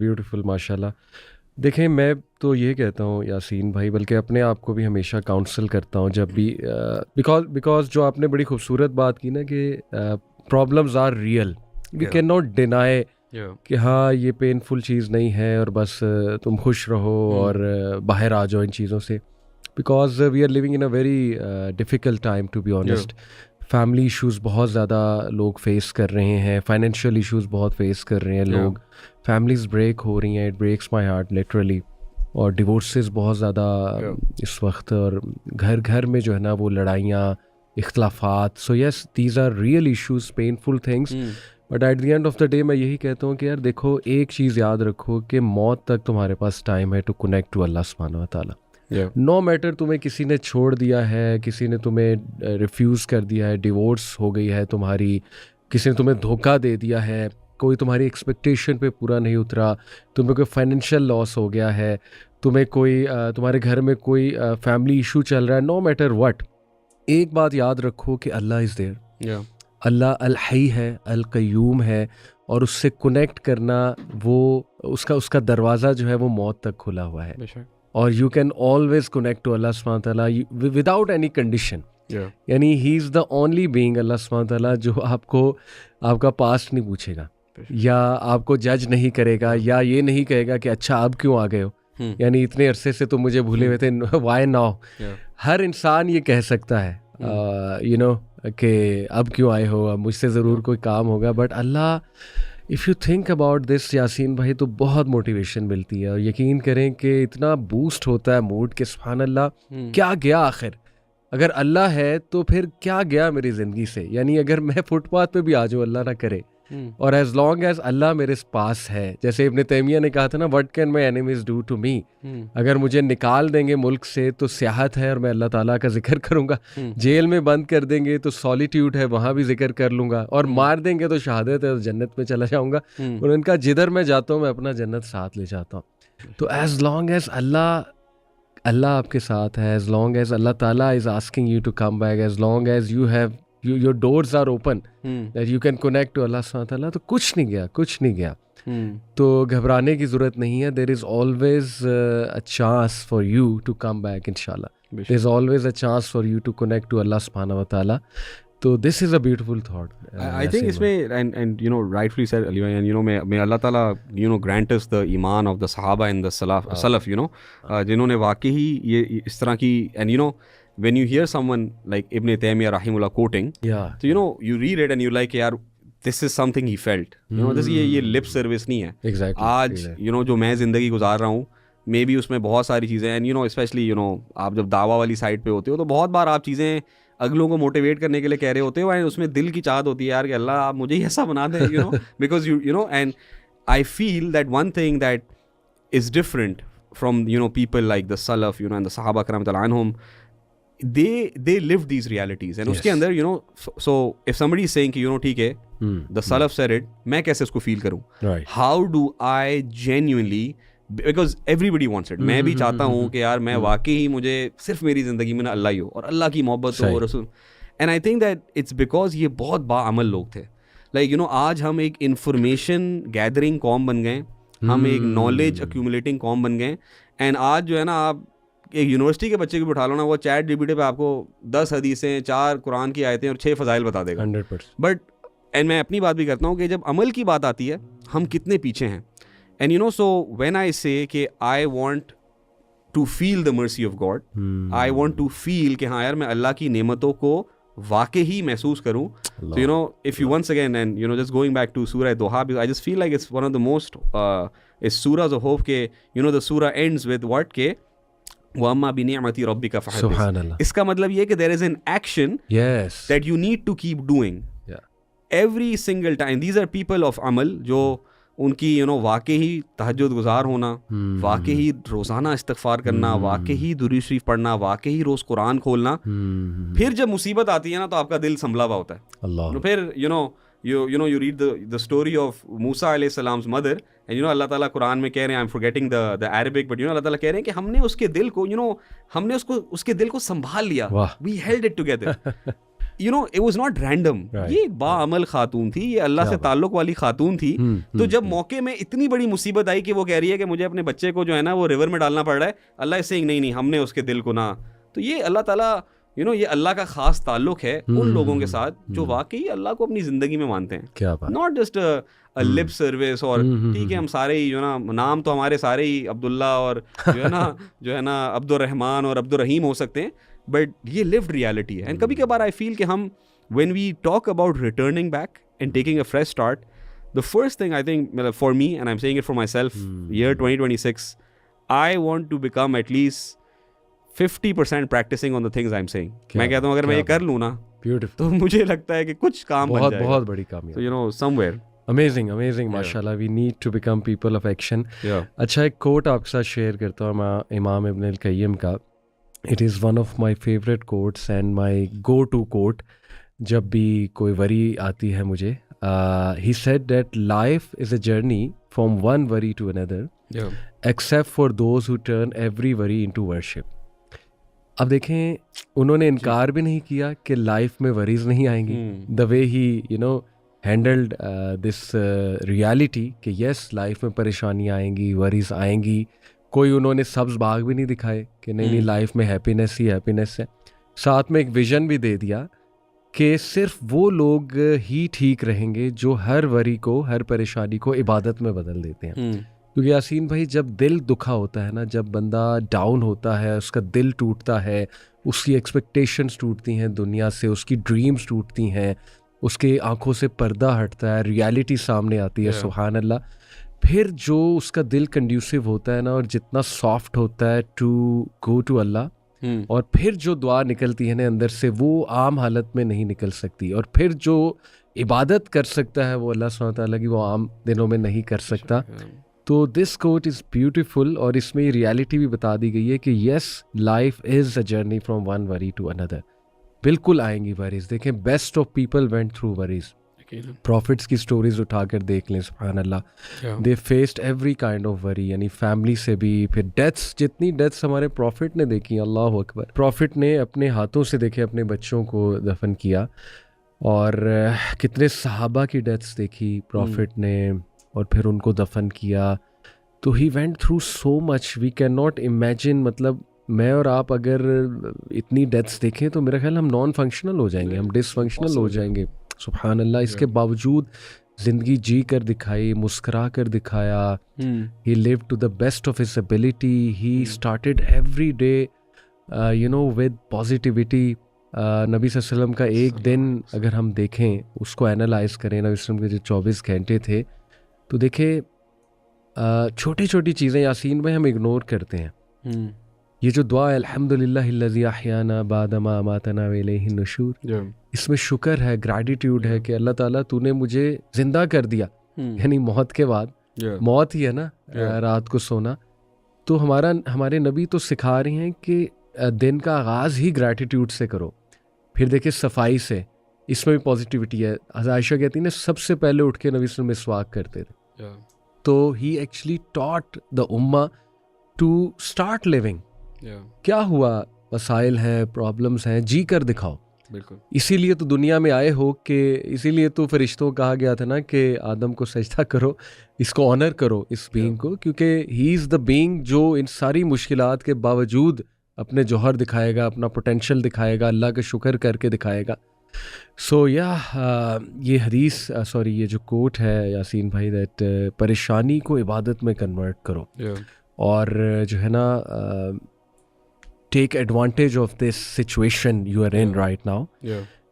Beautiful माशाल्लाह। देखें, मैं तो ये कहता हूँ यासीन भाई, बल्कि अपने आप को भी हमेशा काउंसल करता हूँ जब भी, बिकॉज जो आपने बड़ी खूबसूरत बात की ना कि problems are real, we Yeah. Can not deny Yeah. कि हाँ ये पेनफुल चीज़ नहीं है और बस तुम खुश रहो और बाहर आ जाओ इन चीज़ों से, because we are living in a very difficult time to be honest. Family issues बहुत ज़्यादा लोग फेस कर रहे हैं, फाइनेंशियल इश्यूज़ बहुत फेस कर रहे हैं लोग, फैमिलीज़ ब्रेक हो रही हैं, it breaks my heart literally. और डिवोर्सेस बहुत ज़्यादा इस वक्त, और घर घर में जो है ना वो लड़ाइयाँ, इख्तलाफात। So yes, these are real issues, painful things, but at the end of the day मैं यही कहता हूँ कि यार देखो, एक चीज़ याद रखो कि मौत तक तुम्हारे पास टाइम है टू कनेक्ट टू अल्लाह सुब्हानहू व तआला। नो मैटर तुम्हें किसी ने छोड़ दिया है, किसी ने तुम्हें रिफ्यूज़ कर दिया है, डिवोर्स हो गई है तुम्हारी, किसी ने तुम्हें धोखा दे दिया है, कोई तुम्हारी एक्सपेक्टेशन पे पूरा नहीं उतरा, तुम्हें कोई फाइनेंशियल लॉस हो गया है, तुम्हें कोई तुम्हारे घर में कोई फैमिली इशू चल रहा है, नो मैटर व्हाट, एक बात याद रखो कि अल्लाह इज़ देयर। अल्लाह अल हई है, अल कय्यूम है, और उससे कनेक्ट करना, वो उसका दरवाज़ा जो है वो मौत तक खुला हुआ है। और you can always connect to Allah सुब्हानहू व तआला विदाउट एनी कंडीशन। यानी he is the only being, Allah सुब्हानहू व तआला, जो आपको आपका पास्ट नहीं पूछेगा या आपको जज नहीं करेगा या ये नहीं कहेगा कि अच्छा अब क्यों आ गए हो, यानी इतने अरसे से तो मुझे भूले हुए थे, वाई नाउ। हर इंसान ये कह सकता है यू नो कि अब क्यों आए हो, अब मुझसे ज़रूर कोई काम होगा, but Allah, if you think about this Yasin भाई, तो बहुत मोटिवेशन मिलती है। और यकीन करें कि इतना बूस्ट होता है मूड कि सुभान अल्लाह, क्या गया आखिर, अगर अल्लाह है तो फिर क्या गया मेरी ज़िंदगी से। यानी अगर मैं फुटपाथ पे भी आ जाऊँ, अल्लाह ना करे, और एज लॉन्ग एज अल्लाह मेरे पास है, जैसे इब्ने तैमिया ने कहा था ना, what can my enemies do to me, अगर मुझे निकाल देंगे मुल्क से तो सियाहत है और मैं अल्लाह ताला का जिक्र करूंगा, जेल में बंद कर देंगे तो सॉलिट्यूड है, वहाँ भी जिक्र कर लूंगा, और मार देंगे तो शहादत है, तो जन्नत में चला जाऊंगा। और उनका जिधर मैं जाता हूँ मैं अपना जन्नत साथ ले जाता हूँ। तो एज लॉन्ग एज अल्लाह आपके साथ है, एज लॉन्ग एज अल्लाह ताला is asking you to come back, as long as you have your doors are open that you can connect to Allah subhanahu wa ta'ala, तो कुछ नहीं गया। तो घबराने की ज़रूरत नहीं है। There is always a chance for you to come back, inshallah. There is always a chance for you to connect to Allah subhanahu wa ta'ala. So this is a beautiful thought. I think इसमें and you know rightfully said Ali bhai, and you know may Allah Taala you know grant us the iman of the Sahaba and the Salaf, you know जिन्होंने वाकई ही ये इस तरह की, and you know when you hear someone like Ibn Taymiyyah rahimullah quoting, so you know you read it and you like यार this is something he felt, you know this ये lip service नहीं है। Exactly, आज you know जो मैं ज़िंदगी गुजार रहा हूँ, मे बी उसमें बहुत सारी चीज़ें, and you no specially you know आप जब दावा वाली साइड पे होते हो तो बहुत बार आप चीज़ें अगलों को मोटिवेट करने के लिए कह रहे होते हो, एंड उसमें दिल की चाहत होती है यार कि अल्लाह आप मुझे ही ऐसा बना दें, you know because you know and I feel that one thing that is different from you know people like the self, you know and the सहाबा करम अन्हुम, they live these realities, and उसके अंदर you know so if somebody is saying कि you know ठीक है the Salaf said it, मैं कैसे उसको feel करूँ, how do I genuinely, because everybody wants it, मैं भी चाहता हूँ कि यार मैं वाकई ही मुझे सिर्फ मेरी ज़िंदगी में ना अल्लाह ही हो और अल्लाह की मोहब्बत हो रसूल, and I think that it's because ये बहुत बाअमल लोग थे, like you know आज हम एक information gathering कौम बन गए, हम एक knowledge accumulating कौम बन गए, and आज जो है ना आप एक यूनिवर्सिटी के बच्चे को बिठा लो ना, वो चैट जीपीटी पे आपको 10 हदीसें, 4 कुरान की आयतें और 6 फ़ज़ाइल बता देगा 100%। बट एंड मैं अपनी बात भी करता हूँ कि जब अमल की बात आती है हम कितने पीछे हैं, and you know so when I say कि I want to feel the mercy of God, I want to feel कि हाँ यार मैं अल्लाह की नेमतों को वाकई ही महसूस करूँ, so you know if you once again and you know just going back to surah Duha, because I just feel like it's one of the most is surahs of hope के you know the surah ends with what के वअम्मा बिनिअमति रब्बिका फहदिस, इसका मतलब ये कि there is an action that you need to keep doing every single time. These are people of अमल जो उनकी you know वाकई ही तहज्जुद गुजार होना, वाकई ही रोज़ाना इस्तिग़फ़ार करना, वाकई ही दुरूद शरीफ पढ़ना, वाकई ही रोज़ कुरान खोलना, फिर जब मुसीबत आती है ना तो आपका दिल संभला हुआ होता है, तो फिर you read the story of Musa alayhi salam's mother, and you know अल्लाह ताला कुरान में कह रहे हैं, I'm forgetting the Arabic, but you know अल्लाह ताला कह रहे हैं कि हमने उसके दिल को you know हमने उसके दिल को संभाल लिया, we held it together. you know, it was not random. Right. ये एक बाअमल खातून थी, ये अल्लाह से ताल्लुक वाली खातून थी. तो जब मौके में इतनी बड़ी मुसीबत आई कि वो कह रही है कि मुझे अपने बच्चे को जो है ना वो रिवर में डालना पड़ रहा है, अल्लाह इज सेइंग नहीं हमने उसके दिल को ना. तो ये अल्लाह ताला ये अल्लाह का खास ताल्लुक है उन लोगों के साथ जो वाकई अल्लाह को अपनी जिंदगी में मानते हैं. क्या बात. Not just a lip service और ठीक है हम सारे ही जो ना नाम तो हमारे सारे ही अब्दुल्ला और जो है ना अब्दुर्रहमान और अब्दुर्रहीम हो सकते हैं, बट ये लिव्ड रियलिटी है. एंड कभी कभार आई फील कि हम when we talk about returning back and taking a fresh start, the first thing I think for me and I am saying it for my self, year 2026 I want to become at least 50% practicing on the things I'm saying. मैं कहता हूँ अगर मैं ये कर लूँ ना, तो मुझे लगता है कि कुछ काम बन जाएगा. बहुत बड़ी कामयाबी. So somewhere. Amazing, माशाल्लाह. We need to become people of action. अच्छा, एक कोट आपके साथ शेयर करता हूँ मैं इमाम इब्न अल-क़य्यिम का. It is one of my favorite quotes and my go-to quote जब भी कोई वरी आती है मुझे. He said that life is a journey from one worry to another, except for those who turn every worry into worship. अब देखें, उन्होंने इनकार भी नहीं किया कि लाइफ में वरीज नहीं आएंगी. The way he handled this reality कि यस लाइफ में परेशानियाँ आएंगी, वरीज आएंगी. कोई उन्होंने सब्ज बाग भी नहीं दिखाए कि नहीं लाइफ में हैप्पीनेस ही हैप्पीनेस है. साथ में एक विजन भी दे दिया कि सिर्फ वो लोग ही ठीक रहेंगे जो हर वरी को, हर परेशानी को इबादत में बदल देते हैं. क्योंकि यासीन भाई, जब दिल दुखा होता है ना, जब बंदा डाउन होता है, उसका दिल टूटता है, उसकी एक्सपेक्टेशंस टूटती हैं दुनिया से, उसकी ड्रीम्स टूटती हैं, उसके आंखों से पर्दा हटता है, रियलिटी सामने आती है. सुभान अल्लाह. फिर जो उसका दिल कंड्यूसिव होता है ना, और जितना सॉफ्ट होता है टू गो टू अल्लाह, और फिर जो दुआ निकलती है ना अंदर से, वो आम हालत में नहीं निकल सकती. और फिर जो इबादत कर सकता है वो अल्लाह सुब्हानहू तआला की, वो आम दिनों में नहीं कर सकता. तो दिस कोट इज़ ब्यूटीफुल. और इसमें ये रियलिटी भी बता दी गई है कि yes life is a journey from one worry to another. बिल्कुल आएंगी वरीज. देखें, best of people went through worries. Prophets की स्टोरीज उठाकर देख लें, सुभान अल्लाह. They faced every kind of worry, यानी फैमिली से भी, फिर डेथ्स, जितनी डेथ्स हमारे प्रॉफिट ने देखी, अल्लाह अकबर. प्रॉफिट ने अपने हाथों से देखे अपने बच्चों को दफन किया. और कितने सहाबा की डेथ्स देखी प्रॉफिट ने, और फिर उनको दफन किया. तो he went through so much, we can not imagine. मतलब मैं और आप अगर इतनी डेथ्स देखें तो मेरा ख्याल हम नॉन फंक्शनल हो जाएंगे, हम डिसफंक्शनल हो जाएंगे. सुभान अल्लाह. इसके बावजूद ज़िंदगी जी कर दिखाई, मुस्करा कर दिखाया. He lived to the best of his ability. He started every day with positivity. नबी सल्लल्लाहु अलैहि वसल्लम का एक दिन अगर हम देखें, उसको एनालाइज करें, नबी वसल्लम के जो 24 घंटे थे, तो देखें छोटी छोटी चीज़ें यासीन में हम इग्नोर करते हैं. ये जो दुआ अल्हम्दुलिल्लाहिल्लज़ी अहयाना बादमा अमातना व इलैहि नुशूर, इसमें शुक्र है, ग्रैटिट्यूड है कि अल्लाह ताला तूने मुझे जिंदा कर दिया. यानी मौत के बाद, मौत ही है ना, रात को सोना. तो हमारे नबी तो सिखा रहे हैं कि दिन का आगाज़ ही ग्रैटिट्यूड से करो. फिर देखिए सफाई से, इसमें भी पॉजिटिविटी है. आयशा कहती है ना, सबसे पहले उठ के नबी सल्लल्लाहु अलैहि वसल्लम मिसवाक करते थे. तो ही एक्चुअली टॉट द उम्मा टू स्टार्ट लिविंग. क्या हुआ, मसाइल हैं, प्रॉब्लम्स हैं, जी कर दिखाओ. बिल्कुल. इसीलिए तो दुनिया में आए हो, कि इसीलिए तो फरिश्तों कहा गया था ना कि आदम को सजदा करो, इसको ऑनर करो, इस बीइंग को, क्योंकि ही इज़ द बीइंग जो इन सारी मुश्किलात के बावजूद अपने जौहर दिखाएगा, अपना पोटेंशियल दिखाएगा, अल्लाह का शुक्र करके दिखाएगा. सो ये हदीस, सॉरी ये जो कोट है यासीन भाई, दैट परेशानी को इबादत में कन्वर्ट करो. और जो है ना, take advantage of this situation you are in right now.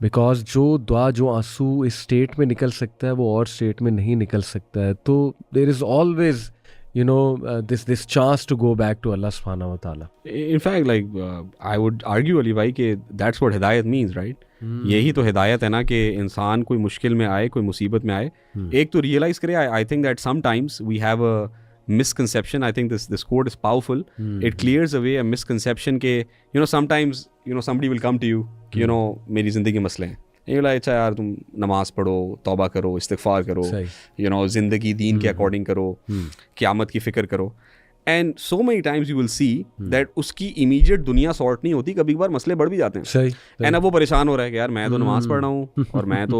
Because जो दुआ, जो आंसू इस स्टेट में निकल सकता है, वो और स्टेट में नहीं निकल सकता है. तो there is always this chance to go back to Allah subhanahu wa ta'ala. In fact, like I would argue Ali bhai कि that's what hidayat means, right? यही तो हिदायत है ना, कि इंसान कोई मुश्किल में आए, कोई मुसीबत में आए, एक तो रियलाइज करे. I think that sometimes we have a misconception. I think this quote is powerful. It clears away a misconception के sometimes somebody will come to you कि मेरी ज़िंदगी के मसले हैं. ये बोला, अच्छा यार तुम नमाज पढ़ो, तौबा करो, इस्तिग़फ़ार करो, ज़िंदगी दीन के अकॉर्डिंग करो, क़यामत की फ़िक्र करो. And so many times you will see that उसकी इमीडिएट दुनिया सॉर्ट नहीं होती, कभी कभार मसले बढ़ भी जाते हैं। सही। एंड अब वो परेशान हो रहा है कि यार मैं तो नमाज पढ़ रहा हूँ और मैं तो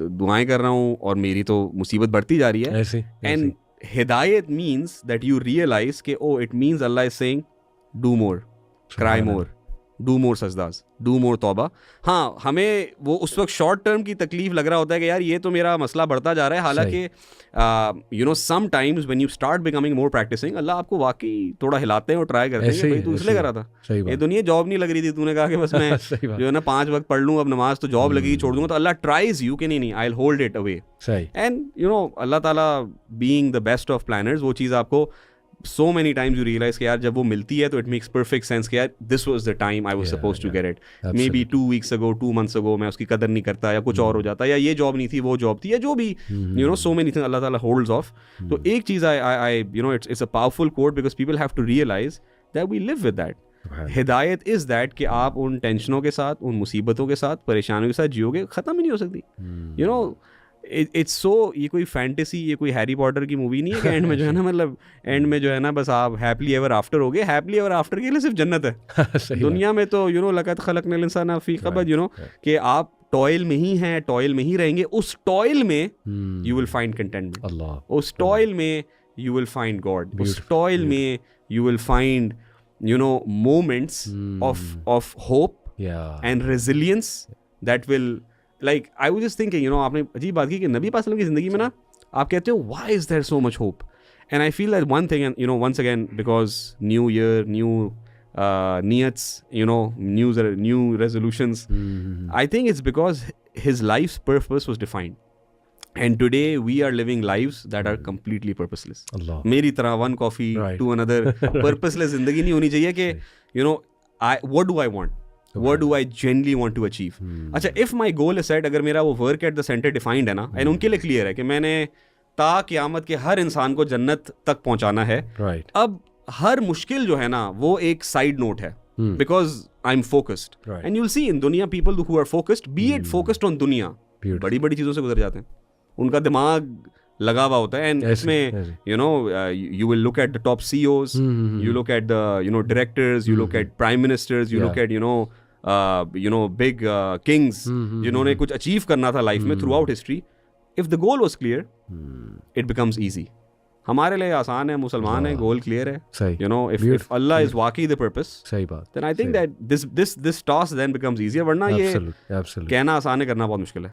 दुआएं कर रहा हूँ और मेरी तो मुसीबत बढ़ती जा रही है। ऐसे एंड हिदायत मीन्स दैट यू रियलाइज कि oh it means Allah is saying do more, cry more, do more सजदास, डू मोर तौबा। हाँ, हमें वो उस वक्त शॉर्ट टर्म की तकलीफ लग रहा होता है कि यार ये तो मेरा मसला बढ़ता जा रहा है, हालांकि you know sometimes when you start becoming more practising, Allah आपको वाकई थोड़ा हिलाते हैं और ट्राई करते हैं कि भाई तू इसलिए कर रहा था, ये दुनिया जॉब नहीं लग रही थी, तूने कहा कि बस मैं जो है ना 5 वक्त पढ़ लूँ, अब नमाज तो जॉब लगेगी छोड़ दूंगा, तो अल्लाह ट्राइज यू कि नहीं I will hold it away. And you know Allah ताला being the best of planners, वो चीज़ आपको so many times you realize कि यार जब वो मिलती है तो it makes perfect sense कि यार this was the time I was supposed to get it. Maybe 2 weeks ago, 2 months ago मैं उसकी कदर नहीं करता, या कुछ और हो जाता, या ये जॉब नहीं थी वो जॉब थी, या जो भी you know so many things अल्लाह ताला holds off. तो एक चीज़ I you know it's a powerful quote because people have to realize that we live with that. हिदायत इज़ दैट कि आप उन टेंशनों के साथ, उन मुसीबतों के साथ, परेशानियों के साथ जियोगे, ख़त्म ही नहीं हो सकती। You know इट्स सो, ये कोई फैंटेसी, ये कोई हैरी पॉटर की मूवी नहीं है कि एंड में जो है ना, मतलब एंड में जो है ना बस आप हैप्पली एवर आफ्टर हो गए। हैप्पली एवर आफ्टर के लिए सिर्फ जन्नत है दुनिया में, तो यू नो लक़द ख़लक़नल इंसान फ़ी कबद, यू नो कि आप टॉयल में ही हैं, टॉयल में ही रहेंगे, उस टॉयल में यू विल फाइंड कंटेंटमेंट, उस टॉयल में यू विल फाइंड गॉड, उस टॉयल में you will find you know moments of hope and resilience that will like I was just thinking, you know, आपने अजीब बात की कि नबी पाक सल्लल्लाहु अलैहि वसल्लम की ज़िंदगी में ना आप कहते हो why is there so much hope, and I feel that one thing, and you know once again because new year, new niyats, you know, new resolutions, I think it's because his life's purpose was defined, and today we are living lives that are completely purposeless. मेरी तरह one coffee to another, purposeless ज़िंदगी नहीं होनी चाहिए कि you know what do I want, what do I genuinely want to achieve. अच्छा, if my goal is set, अगर मेरा वो work at the center defined है ना, and उनके लिए clear है कि मैंने ता क़यामत के हर इंसान को जन्नत तक पहुंचाना है, अब हर मुश्किल जो है ना वो एक साइड नोट है, because I'm focused. And you'll see in दुनिया people who are focused, be it focused on दुनिया, बड़ी बड़ी चीज़ों से गुजर जाते हैं, उनका दिमाग लगा हुआ होता है, एंड इसमें you know you will look at the top CEOs, you look at the you know directors, you look at prime ministers, you look at you know big kings जिन्होंने कुछ अचीव करना था लाइफ में throughout history. If the goal was clear it becomes easy. हमारे लिए आसान है, मुसलमान है, गोल क्लियर है, you know, if Allah is वाकई द पर्पस, सही बात, then I think that this task then becomes easier. वरना ये कहना आसान है, करना बहुत मुश्किल है.